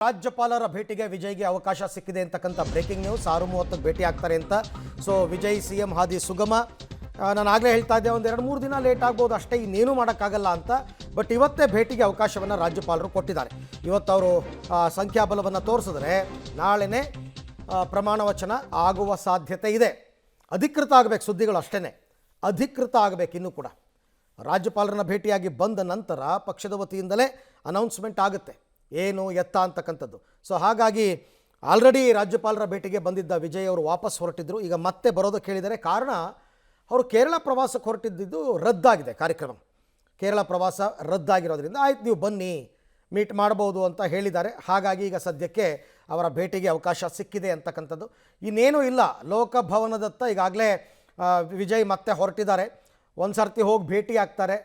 ರಾಜ್ಯಪಾಲರ ಭೇಟಿಗೆ ವಿಜಯ್ಗೆ ಅವಕಾಶ ಸಿಕ್ಕಿದೆ ಅಂತಕ್ಕಂಥ ಬ್ರೇಕಿಂಗ್ ನ್ಯೂಸ್ 6:30ಕ್ಕೆ ಭೇಟಿ ಆಗ್ತಾರೆ ಅಂತ. ಸೊ ವಿಜಯ್ ಸಿಎಂ ಹಾದಿ ಸುಗಮ. ನಾನು ಆಗಲೇ ಹೇಳ್ತಾ ಇದ್ದೆ, ಒಂದು 2-3 ದಿನ ಲೇಟ್ ಆಗ್ಬೋದು ಅಷ್ಟೇ, ಇನ್ನೇನು ಮಾಡೋಕ್ಕಾಗಲ್ಲ ಅಂತ. ಬಟ್ ಇವತ್ತೇ ಭೇಟಿಗೆ ಅವಕಾಶವನ್ನು ರಾಜ್ಯಪಾಲರು ಕೊಟ್ಟಿದ್ದಾರೆ. ಇವತ್ತು ಅವರು ಸಂಖ್ಯಾಬಲವನ್ನು ತೋರಿಸಿದ್ರೆ ನಾಳೆನೇ ಪ್ರಮಾಣ ವಚನ ಆಗುವ ಸಾಧ್ಯತೆ ಇದೆ. ಅಧಿಕೃತ ಆಗಬೇಕು, ಸುದ್ದಿಗಳು ಅಷ್ಟೇ ಅಧಿಕೃತ ಆಗಬೇಕು. ಇನ್ನೂ ಕೂಡ ರಾಜ್ಯಪಾಲರನ್ನ ಭೇಟಿಯಾಗಿ ಬಂದ ನಂತರ ಪಕ್ಷದ ವತಿಯಿಂದಲೇ ಅನೌನ್ಸ್ಮೆಂಟ್ ಆಗುತ್ತೆ ಏನು ಎತ್ತ ಅಂತಕ್ಕಂಥದ್ದು. ಸೊ ಹಾಗಾಗಿ ಆಲ್ರೆಡಿ ರಾಜ್ಯಪಾಲರ ಭೇಟಿಗೆ ಬಂದಿದ್ದ ವಿಜಯ್ ಅವರು ವಾಪಸ್ ಹೊರಟಿದ್ರು. ಈಗ ಮತ್ತೆ ಬರೋದಕ್ಕೆ ಹೇಳಿದ್ದಾರೆ. ಕಾರಣ, ಅವರು ಕೇರಳ ಪ್ರವಾಸಕ್ಕೆ ಹೊರಟಿದ್ದು ರದ್ದಾಗಿದೆ. ಕಾರ್ಯಕ್ರಮ ಕೇರಳ ಪ್ರವಾಸ ರದ್ದಾಗಿರೋದ್ರಿಂದ ಆಯ್ತು ನೀವು ಬನ್ನಿ ಮೀಟ್ ಮಾಡ್ಬೋದು ಅಂತ ಹೇಳಿದ್ದಾರೆ. ಹಾಗಾಗಿ ಈಗ ಸದ್ಯಕ್ಕೆ ಅವರ ಭೇಟಿಗೆ ಅವಕಾಶ ಸಿಕ್ಕಿದೆ ಅಂತಕ್ಕಂಥದ್ದು. ಇನ್ನೇನೂ ಇಲ್ಲ. ಲೋಕಭವನದತ್ತ ಈಗಾಗಲೇ ವಿಜಯ್ ಮತ್ತೆ ಹೊರಟಿದ್ದಾರೆ. ಒಂದು ಸರ್ತಿ ಹೋಗಿ ಭೇಟಿ ಆಗ್ತಾರೆ.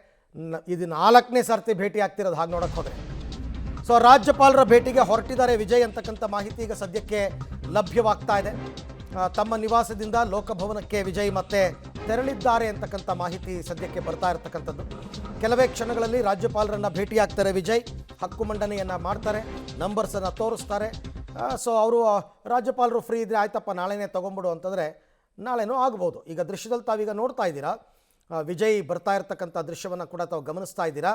ಇದು 4ನೇ ಸರ್ತಿ ಭೇಟಿ ಆಗ್ತಿರೋದು ಹಾಗೆ ನೋಡೋಕ್ಕೆ ಹೋದರೆ. ಸೊ ರಾಜ್ಯಪಾಲರ ಭೇಟಿಗೆ ಹೊರಟಿದ್ದಾರೆ ವಿಜಯ್ ಅಂತಕ್ಕಂಥ ಮಾಹಿತಿ ಈಗ ಸದ್ಯಕ್ಕೆ ಲಭ್ಯವಾಗ್ತಾ ಇದೆ. ತಮ್ಮ ನಿವಾಸದಿಂದ ಲೋಕಭವನಕ್ಕೆ ವಿಜಯ್ ಮತ್ತೆ ತೆರಳಿದ್ದಾರೆ ಅಂತಕ್ಕಂಥ ಮಾಹಿತಿ ಸದ್ಯಕ್ಕೆ ಬರ್ತಾ ಇರತಕ್ಕಂಥದ್ದು. ಕೆಲವೇ ಕ್ಷಣಗಳಲ್ಲಿ ರಾಜ್ಯಪಾಲರನ್ನು ಭೇಟಿಯಾಗ್ತಾರೆ ವಿಜಯ್. ಹಕ್ಕು ಮಂಡನೆಯನ್ನು ಮಾಡ್ತಾರೆ, ನಂಬರ್ಸನ್ನು ತೋರಿಸ್ತಾರೆ. ಸೊ ಅವರು ರಾಜ್ಯಪಾಲರು ಫ್ರೀ ಇದ್ದರೆ ಆಯ್ತಪ್ಪ ನಾಳೆನೇ ತೊಗೊಂಬಿಡು ಅಂತಂದರೆ ನಾಳೆನೂ ಆಗ್ಬೋದು. ಈಗ ದೃಶ್ಯದಲ್ಲಿ ತಾವೀಗ ನೋಡ್ತಾ ಇದ್ದೀರಾ, ವಿಜಯ್ ಬರ್ತಾ ಇರತಕ್ಕಂಥ ದೃಶ್ಯವನ್ನು ಕೂಡ ತಾವು ಗಮನಿಸ್ತಾ ಇದ್ದೀರಾ.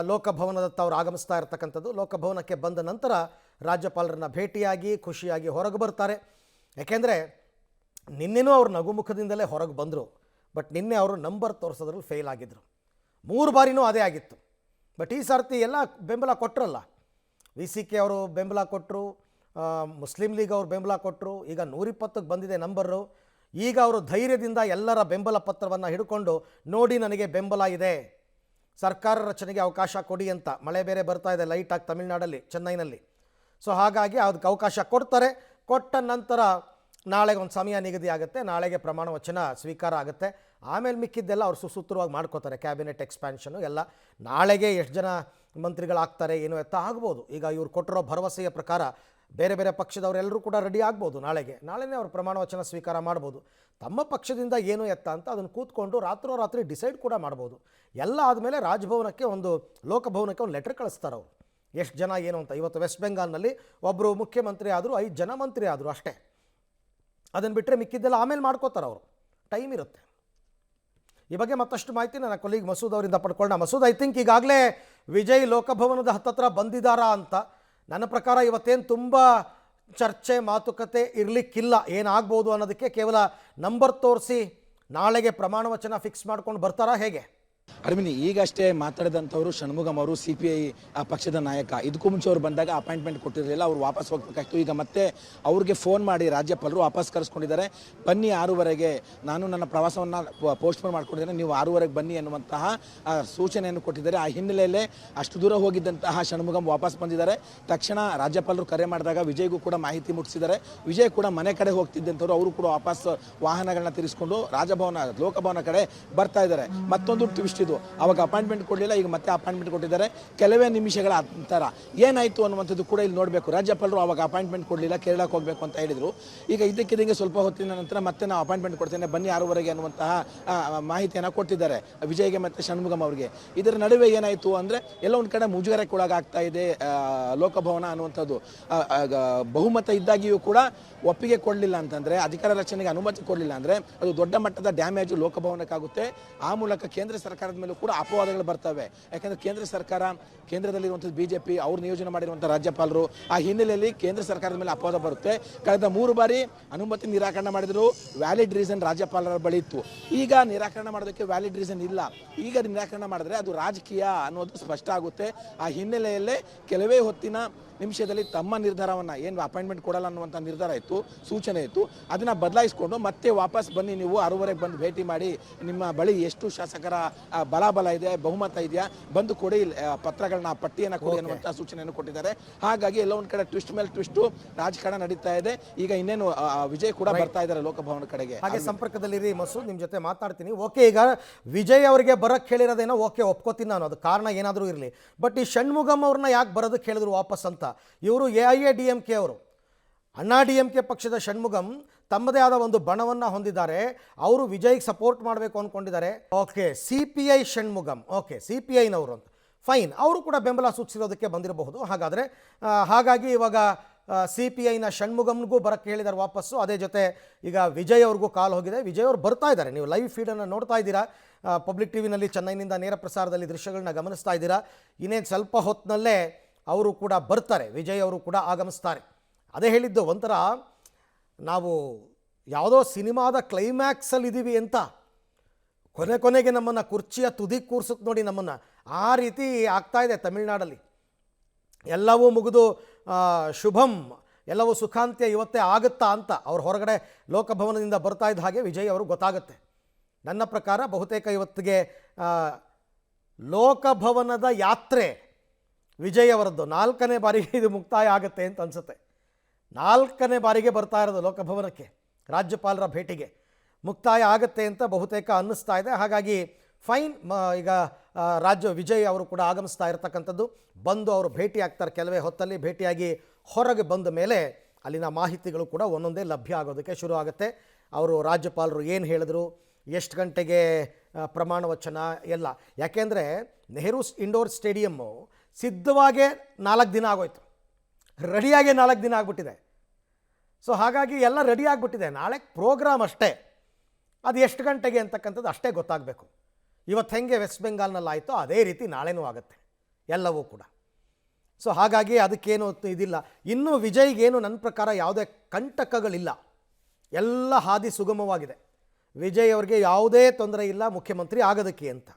ಲೋಕಭವನದತ್ತ ಅವರು ಆಗಮಿಸ್ತಾ ಇರತಕ್ಕಂಥದ್ದು. ಲೋಕಭವನಕ್ಕೆ ಬಂದ ನಂತರ ರಾಜ್ಯಪಾಲರನ್ನ ಭೇಟಿಯಾಗಿ ಖುಷಿಯಾಗಿ ಹೊರಗೆ ಬರ್ತಾರೆ. ಯಾಕೆಂದರೆ ನಿನ್ನೆನೂ ಅವರು ನಗುಮುಖದಿಂದಲೇ ಹೊರಗೆ ಬಂದರು. ಬಟ್ ನಿನ್ನೆ ಅವರು ನಂಬರ್ ತೋರಿಸೋದ್ರಲ್ಲಿ ಫೇಲ್ ಆಗಿದ್ದರು. 3 ಬಾರಿನೂ ಅದೇ ಆಗಿತ್ತು. ಬಟ್ ಈ ಸರ್ತಿ ಎಲ್ಲ ಬೆಂಬಲ ಕೊಟ್ಟರಲ್ಲ. VCK ಅವರು ಬೆಂಬಲ ಕೊಟ್ಟರು, ಮುಸ್ಲಿಂ ಲೀಗ್ ಅವರು ಬೆಂಬಲ ಕೊಟ್ಟರು. ಈಗ 120ಕ್ಕೆ ಬಂದಿದೆ ನಂಬರು. ಈಗ ಅವರು ಧೈರ್ಯದಿಂದ ಎಲ್ಲರ ಬೆಂಬಲ ಪತ್ರವನ್ನು ಹಿಡ್ಕೊಂಡು ನೋಡಿ ನನಗೆ ಬೆಂಬಲ ಇದೆ, ಸರ್ಕಾರ ರಚನೆಗೆ ಅವಕಾಶ ಕೊಡಿ ಅಂತ. ಮಳೆ ಬೇರೆ ಬರ್ತಾ ಇದೆ ಲೈಟಾಗಿ ತಮಿಳ್ನಾಡಲ್ಲಿ, ಚೆನ್ನೈನಲ್ಲಿ. ಸೊ ಹಾಗಾಗಿ ಅದಕ್ಕೆ ಅವಕಾಶ ಕೊಡ್ತಾರೆ. ಕೊಟ್ಟ ನಂತರ ನಾಳೆಗೆ ಒಂದು ಸಮಯ ನಿಗದಿ ಆಗುತ್ತೆ. ನಾಳೆಗೆ ಪ್ರಮಾಣ ವಚನ ಸ್ವೀಕಾರ ಆಗುತ್ತೆ. ಆಮೇಲೆ ಮಿಕ್ಕಿದ್ದೆಲ್ಲ ಅವ್ರು ಸುಸೂತ್ರವಾಗಿ ಮಾಡ್ಕೋತಾರೆ. ಕ್ಯಾಬಿನೆಟ್ ಎಕ್ಸ್ಪ್ಯಾನ್ಷನು ಎಲ್ಲ ನಾಳೆಗೆ ಎಷ್ಟು ಜನ ಮಂತ್ರಿಗಳಾಗ್ತಾರೆ ಏನು ಎತ್ತ ಆಗ್ಬೋದು. ಈಗ ಇವ್ರು ಕೊಟ್ಟಿರೋ ಭರವಸೆಯ ಪ್ರಕಾರ ಬೇರೆ ಬೇರೆ ಪಕ್ಷದವರೆಲ್ಲರೂ ಕೂಡ ರೆಡಿ ಆಗ್ಬೋದು. ನಾಳೆನೇ ಅವರು ಪ್ರಮಾಣ ವಚನ ಸ್ವೀಕಾರ ಮಾಡ್ಬೋದು. ತಮ್ಮ ಪಕ್ಷದಿಂದ ಏನು ಎತ್ತ ಅಂತ ಅದನ್ನು ಕೂತ್ಕೊಂಡು ರಾತ್ರಿ ಡಿಸೈಡ್ ಕೂಡ ಮಾಡ್ಬೋದು. ಎಲ್ಲ ಆದಮೇಲೆ ರಾಜಭವನಕ್ಕೆ ಲೋಕಭವನಕ್ಕೆ ಒಂದು ಲೆಟರ್ ಕಳಿಸ್ತಾರೆ ಅವರು, ಎಷ್ಟು ಜನ ಏನು ಅಂತ. ಇವತ್ತು ವೆಸ್ಟ್ ಬೆಂಗಾಲ್ನಲ್ಲಿ ಒಬ್ಬರು ಮುಖ್ಯಮಂತ್ರಿ ಆದರು, 5 ಜನ ಮಂತ್ರಿ ಆದರು ಅಷ್ಟೇ. ಅದನ್ನು ಬಿಟ್ಟರೆ ಮಿಕ್ಕಿದ್ದೆಲ್ಲ ಆಮೇಲೆ ಮಾಡ್ಕೋತಾರೆ ಅವರು, ಟೈಮ್ ಇರುತ್ತೆ. ಈ ಬಗ್ಗೆ ಮತ್ತಷ್ಟು ಮಾಹಿತಿ ನನ್ನ ಕೊಲೀಗ್ ಮಸೂದ್ ಅವರಿಂದ ಪಡ್ಕೊಳ್ಳೋಣ. ಮಸೂದ್, ಐ ಥಿಂಕ್ ಈಗಾಗಲೇ ವಿಜಯ್ ಲೋಕಭವನದ ಹತ್ತತ್ರ ಬಂದಿದ್ದಾರಾ ಅಂತ. ನನ್ನ ಪ್ರಕಾರ ಇವತ್ತೇನು ತುಂಬ ಚರ್ಚೆ ಮಾತುಕತೆ ಇರಲಿಕ್ಕಿಲ್ಲ. ಏನಾಗ್ಬೋದು ಅನ್ನೋದಕ್ಕೆ ಕೇವಲ ನಂಬರ್ ತೋರಿಸಿ ನಾಳೆಗೆ ಪ್ರಮಾಣ ವಚನ ಫಿಕ್ಸ್ ಮಾಡ್ಕೊಂಡು ಬರ್ತಾರಾ ಹೇಗೆ? ಅರವಿಂದ್, ಈಗಷ್ಟೇ ಮಾತಾಡಿದಂಥವ್ರು ಷಣ್ಮುಗಂ ಅವರು, CPI ಪಕ್ಷದ ನಾಯಕ. ಇದಕ್ಕೂ ಮುಂಚೆ ಅವ್ರು ಬಂದಾಗ ಅಪಾಯಿಂಟ್ಮೆಂಟ್ ಕೊಟ್ಟಿರಲಿಲ್ಲ, ಅವ್ರು ವಾಪಸ್ ಹೋಗ್ಬೇಕಾಯ್ತು. ಈಗ ಮತ್ತೆ ಅವ್ರಿಗೆ ಫೋನ್ ಮಾಡಿ ರಾಜ್ಯಪಾಲರು ವಾಪಸ್ ಕರೆಸ್ಕೊಂಡಿದ್ದಾರೆ. ಬನ್ನಿ 6ವರೆಗೆ, ನಾನು ನನ್ನ ಪ್ರವಾಸವನ್ನು ಪೋಸ್ಟ್ಪೋನ್ ಮಾಡ್ಕೊಂಡಿದ್ದೇನೆ, ನೀವು 6ವರೆಗೆ ಬನ್ನಿ ಅನ್ನುವಂತಹ ಸೂಚನೆಯನ್ನು ಕೊಟ್ಟಿದ್ದಾರೆ. ಆ ಹಿನ್ನೆಲೆಯಲ್ಲೇ ಅಷ್ಟು ದೂರ ಹೋಗಿದ್ದಂತಹ ಷಣ್ಮುಗಂ ವಾಪಸ್ ಬಂದಿದ್ದಾರೆ. ತಕ್ಷಣ ರಾಜ್ಯಪಾಲರು ಕರೆ ಮಾಡಿದಾಗ ವಿಜಯ್ಗೂ ಕೂಡ ಮಾಹಿತಿ ಮುಟ್ಟಿಸಿದ್ದಾರೆ. ವಿಜಯ್ ಕೂಡ ಮನೆ ಕಡೆ ಹೋಗ್ತಿದ್ದಂಥವ್ರು, ಅವರು ಕೂಡ ವಾಪಸ್ ವಾಹನಗಳನ್ನ ತಿರ್ಸ್ಕೊಂಡು ಲೋಕಭವನ ಕಡೆ ಬರ್ತಾ ಇದ್ದಾರೆ. ಮತ್ತೊಂದು ಟ್ವಿಸ್ಟ್ ಇದು, ಅವಾಗ ಅಪಾಯಿಂಟ್ಮೆಂಟ್ ಕೊಡಲಿಲ್ಲ, ಈಗ ಮತ್ತೆ ಅಪಾಯಿಂಟ್ಮೆಂಟ್ ಕೊಟ್ಟಿದ್ದಾರೆ. ಕೆಲವೇ ನಿಮಿಷಗಳ ನಂತರ ಏನಾಯಿತು ಅನ್ನುವಂಥದ್ದು ಕೂಡ ಇಲ್ಲಿ ನೋಡಬೇಕು. ರಾಜ್ಯಪಾಲರು ಅವಾಗ ಅಪಾಯಿಂಟ್ಮೆಂಟ್ ಕೊಡಲಿಲ್ಲ, ಕೇರಳಕ್ಕೆ ಹೋಗಬೇಕು ಅಂತ ಹೇಳಿದರು. ಈಗ ಇದಕ್ಕಿದಂಗೆ ಸ್ವಲ್ಪ ಹೊತ್ತಿನ ನಂತರ ಮತ್ತೆ ನಾವು ಅಪಾಯಿಂಟ್ಮೆಂಟ್ ಕೊಡ್ತೇನೆ, ಬನ್ನಿ 6ವರೆಗೆ ಅನ್ನುವಂತಹ ಮಾಹಿತಿಯನ್ನು ಕೊಟ್ಟಿದ್ದಾರೆ ವಿಜಯ್ಗೆ ಮತ್ತು ಷಣ್ಮುಗಂ ಅವರಿಗೆ. ಇದರ ನಡುವೆ ಏನಾಯಿತು ಅಂದರೆ ಎಲ್ಲ ಒಂದು ಕಡೆ ಮುಜುಗರಕ್ಕೆ ಒಳಗಾಗ್ತಾ ಇದೆ ಲೋಕಭವನ ಅನ್ನುವಂಥದ್ದು. ಬಹುಮತ ಇದ್ದಾಗಿಯೂ ಕೂಡ ಒಪ್ಪಿಗೆ ಕೊಡಲಿಲ್ಲ ಅಂತಂದರೆ, ಅಧಿಕಾರ ರಚನೆಗೆ ಅನುಮತಿ ಕೊಡಲಿಲ್ಲ ಅಂದರೆ ಅದು ದೊಡ್ಡ ಮಟ್ಟದ ಡ್ಯಾಮೇಜು ಲೋಕಭವನಕ್ಕಾಗುತ್ತೆ. ಆ ಮೂಲಕ ಕೇಂದ್ರ ಸರ್ಕಾರದ ಮೇಲೂ ಕೂಡ ಅಪವಾದಗಳು ಬರ್ತವೆ. ಯಾಕಂದರೆ ಕೇಂದ್ರ ಸರ್ಕಾರ, ಕೇಂದ್ರದಲ್ಲಿರುವಂಥದ್ದು BJP, ಅವ್ರು ನಿಯೋಜನೆ ಮಾಡಿರುವಂಥ ರಾಜ್ಯಪಾಲರು, ಆ ಹಿನ್ನೆಲೆಯಲ್ಲಿ ಕೇಂದ್ರ ಸರ್ಕಾರದ ಮೇಲೆ ಅಪವಾದ ಬರುತ್ತೆ. ಕಳೆದ 3 ಬಾರಿ ಅನುಮತಿ ನಿರಾಕರಣೆ ಮಾಡಿದ್ರು, ವ್ಯಾಲಿಡ್ ರೀಸನ್ ರಾಜ್ಯಪಾಲರ ಬಳಿ ಇತ್ತು. ಈಗ ನಿರಾಕರಣೆ ಮಾಡೋದಕ್ಕೆ ವ್ಯಾಲಿಡ್ ರೀಸನ್ ಇಲ್ಲ. ಈಗ ನಿರಾಕರಣೆ ಮಾಡಿದ್ರೆ ಅದು ರಾಜಕೀಯ ಅನ್ನೋದು ಸ್ಪಷ್ಟ ಆಗುತ್ತೆ. ಆ ಹಿನ್ನೆಲೆಯಲ್ಲೇ ಕೆಲವೇ ಹೊತ್ತಿನ ನಿಮಿಷದಲ್ಲಿ ತಮ್ಮ ನಿರ್ಧಾರವನ್ನು, ಏನು ಅಪಾಯಿಂಟ್ಮೆಂಟ್ ಕೊಡಲ್ಲ ಅನ್ನುವಂಥ ನಿರ್ಧಾರ ಇತ್ತು, ಸೂಚನೆ ಇತ್ತು, ಅದನ್ನು ಬದಲಾಯಿಸಿಕೊಂಡು ಮತ್ತೆ ವಾಪಸ್ ಬನ್ನಿ, ನೀವು 6ವರೆಗೆ ಬಂದು ಭೇಟಿ ಮಾಡಿ, ನಿಮ್ಮ ಬಳಿ ಎಷ್ಟು ಶಾಸಕರ ಬಲ ಇದೆ, ಬಹುಮತ ಇದೆಯಾ, ಬಂದು ಕೊಡಿ, ಪತ್ರಗಳನ್ನ ಪಟ್ಟಿಯನ್ನು ಕೊಡಿ ಅನ್ನುವಂಥ ಸೂಚನೆಯನ್ನು ಕೊಟ್ಟಿದ್ದಾರೆ. ಹಾಗಾಗಿ ಎಲ್ಲ ಒಂದು ಕಡೆ ಟ್ವಿಸ್ಟ್ ಮೇಲೆ ಟ್ವಿಸ್ಟು ರಾಜಕಾರಣ ನಡೀತಾ ಇದೆ. ಈಗ ಇನ್ನೇನು ವಿಜಯ್ ಕೂಡ ಬರ್ತಾ ಇದ್ದಾರೆ ಲೋಕಭವನ ಕಡೆಗೆ. ಹಾಗೆ ಸಂಪರ್ಕದಲ್ಲಿರಿ ಮಸೂದ್, ನಿಮ್ಮ ಜೊತೆ ಮಾತಾಡ್ತೀನಿ. ಓಕೆ, ಈಗ ವಿಜಯ್ ಅವರಿಗೆ ಬರೋಕ್ಕೆ ಹೇಳಿರೋದೇನೋ ಓಕೆ, ಒಪ್ಕೋತೀನಿ ನಾನು, ಅದು ಕಾರಣ ಏನಾದರೂ ಇರಲಿ. ಬಟ್ ಈ ಷಣ್ಮುಗಂ ಅವ್ರನ್ನ ಯಾಕೆ ಬರೋದಕ್ಕೆ ಹೇಳಿದ್ರು ವಾಪಸ್ ಅಂತ? ಇವರು AIADMK ಅವರು, ಅಣ್ಣಾ DMK ಪಕ್ಷದ ಷಣ್ಮುಗಂ ತಮ್ಮದೇ ಆದ ಒಂದು ಬಣವನ್ನು ಹೊಂದಿದ್ದಾರೆ. ಅವರು ವಿಜಯ್ಗೆ ಸಪೋರ್ಟ್ ಮಾಡಬೇಕು ಅಂದ್ಕೊಂಡಿದ್ದಾರೆ. ಓಕೆ, CPI ಷಣ್ಮುಗಂ, ಓಕೆ CPIನವರು ಅಂತ. ಫೈನ್, ಅವರು ಕೂಡ ಬೆಂಬಲ ಸೂಚಿಸಿರೋದಕ್ಕೆ ಬಂದಿರಬಹುದು. ಹಾಗಾಗಿ ಇವಾಗ CPIನ ಷಣ್ಮುಗಮ್ಗೂ ಬರೋಕ್ಕೆ ಹೇಳಿದ್ದಾರೆ ವಾಪಸ್ಸು. ಅದೇ ಜೊತೆ ಈಗ ವಿಜಯ್ ಅವ್ರಿಗೂ ಕಾಲ್ ಹೋಗಿದೆ. ವಿಜಯ್ ಅವರು ಬರ್ತಾ ಇದ್ದಾರೆ, ನೀವು ಲೈವ್ ಫೀಡನ್ನು ನೋಡ್ತಾ ಇದ್ದೀರಾ, ಪಬ್ಲಿಕ್ ಟಿವಿನಲ್ಲಿ ಚೆನ್ನೈನಿಂದ ನೇರ ಪ್ರಸಾರದಲ್ಲಿ ದೃಶ್ಯಗಳನ್ನ ಗಮನಿಸ್ತಾ ಇದ್ದೀರಾ. ಇನ್ನೇನು ಸ್ವಲ್ಪ ಹೊತ್ತಿನಲ್ಲೇ ಅವರು ಕೂಡ ಬರ್ತಾರೆ, ವಿಜಯ್ ಅವರು ಕೂಡ ಆಗಮಿಸ್ತಾರೆ. ಅದೇ ಹೇಳಿದ್ದು, ಒಂಥರ ನಾವು ಯಾವುದೋ ಸಿನಿಮಾದ ಕ್ಲೈಮ್ಯಾಕ್ಸಲ್ಲಿ ಇದ್ದೀವಿ ಅಂತ, ಕೊನೆಗೆ ನಮ್ಮನ್ನು ಕುರ್ಚಿಯ ತುದಿ ಕೂರ್ಸುತ್ತೆ ನೋಡಿ ನಮ್ಮನ್ನು, ಆ ರೀತಿ ಆಗ್ತಾಯಿದೆ ತಮಿಳ್ನಾಡಲ್ಲಿ. ಎಲ್ಲವೂ ಮುಗಿದು ಶುಭಂ, ಎಲ್ಲವೂ ಸುಖಾಂತ್ಯ ಇವತ್ತೇ ಆಗುತ್ತಾ ಅಂತ ಅವ್ರು ಹೊರಗಡೆ ಲೋಕಭವನದಿಂದ ಬರ್ತಾ ಇದ್ದ ಹಾಗೆ ವಿಜಯ್ ಅವರು ಗೊತ್ತಾಗುತ್ತೆ. ನನ್ನ ಪ್ರಕಾರ ಬಹುತೇಕ ಇವತ್ತಿಗೆ ಲೋಕಭವನದ ಯಾತ್ರೆ ವಿಜಯ್ ಅವರದ್ದು 4ನೇ ಬಾರಿಗೆ ಇದು ಮುಕ್ತಾಯ ಆಗುತ್ತೆ ಅಂತ ಅನಿಸುತ್ತೆ. 4ನೇ ಬಾರಿಗೆ ಬರ್ತಾ ಇರೋದು ಲೋಕಭವನಕ್ಕೆ, ರಾಜ್ಯಪಾಲರ ಭೇಟಿಗೆ ಮುಕ್ತಾಯ ಆಗುತ್ತೆ ಅಂತ ಬಹುತೇಕ ಅನ್ನಿಸ್ತಾ ಇದೆ. ಹಾಗಾಗಿ ಫೈನ್, ಈಗ ವಿಜಯ್ ಅವರು ಕೂಡ ಆಗಮಿಸ್ತಾ ಇರತಕ್ಕಂಥದ್ದು. ಬಂದು ಅವರು ಭೇಟಿ ಆಗ್ತಾರೆ, ಕೆಲವೇ ಹೊತ್ತಲ್ಲಿ ಭೇಟಿಯಾಗಿ ಹೊರಗೆ ಬಂದ ಮೇಲೆ ಅಲ್ಲಿನ ಮಾಹಿತಿಗಳು ಕೂಡ ಒಂದೊಂದೇ ಲಭ್ಯ ಆಗೋದಕ್ಕೆ ಶುರು ಆಗುತ್ತೆ. ಅವರು ರಾಜ್ಯಪಾಲರು ಏನು ಹೇಳಿದ್ರು, ಎಷ್ಟು ಗಂಟೆಗೆ ಪ್ರಮಾಣ ವಚನ ಎಲ್ಲ. ಯಾಕೆಂದರೆ ನೆಹರು ಇಂಡೋರ್ ಸ್ಟೇಡಿಯಮ್ಮು ಸಿದ್ಧವಾಗೇ 4 ದಿನ ಆಗೋಯ್ತು, ರೆಡಿಯಾಗೇ 4 ದಿನ ಆಗಿಬಿಟ್ಟಿದೆ. ಸೊ ಹಾಗಾಗಿ ಎಲ್ಲ ರೆಡಿ ಆಗಿಬಿಟ್ಟಿದೆ, ನಾಳೆ ಪ್ರೋಗ್ರಾಮ್ ಅಷ್ಟೇ. ಅದು ಎಷ್ಟು ಗಂಟೆಗೆ ಅಂತಕ್ಕಂಥದ್ದು ಅಷ್ಟೇ ಗೊತ್ತಾಗಬೇಕು. ಇವತ್ತು ಹೆಂಗೆ ವೆಸ್ಟ್ ಬೆಂಗಾಲ್ನಲ್ಲಿ ಆಯಿತೋ ಅದೇ ರೀತಿ ನಾಳೆನೂ ಆಗುತ್ತೆ ಎಲ್ಲವೂ ಕೂಡ. ಸೊ ಹಾಗಾಗಿ ಅದಕ್ಕೇನು ಇದಿಲ್ಲ. ಇನ್ನೂ ವಿಜಯ್ಗೇನು ನನ್ನ ಪ್ರಕಾರ ಯಾವುದೇ ಕಂಟಕಗಳಿಲ್ಲ, ಎಲ್ಲ ಹಾದಿ ಸುಗಮವಾಗಿದೆ. ವಿಜಯ್ ಅವರಿಗೆ ಯಾವುದೇ ತೊಂದರೆ ಇಲ್ಲ ಮುಖ್ಯಮಂತ್ರಿ ಆಗೋದಕ್ಕೆ ಅಂತ.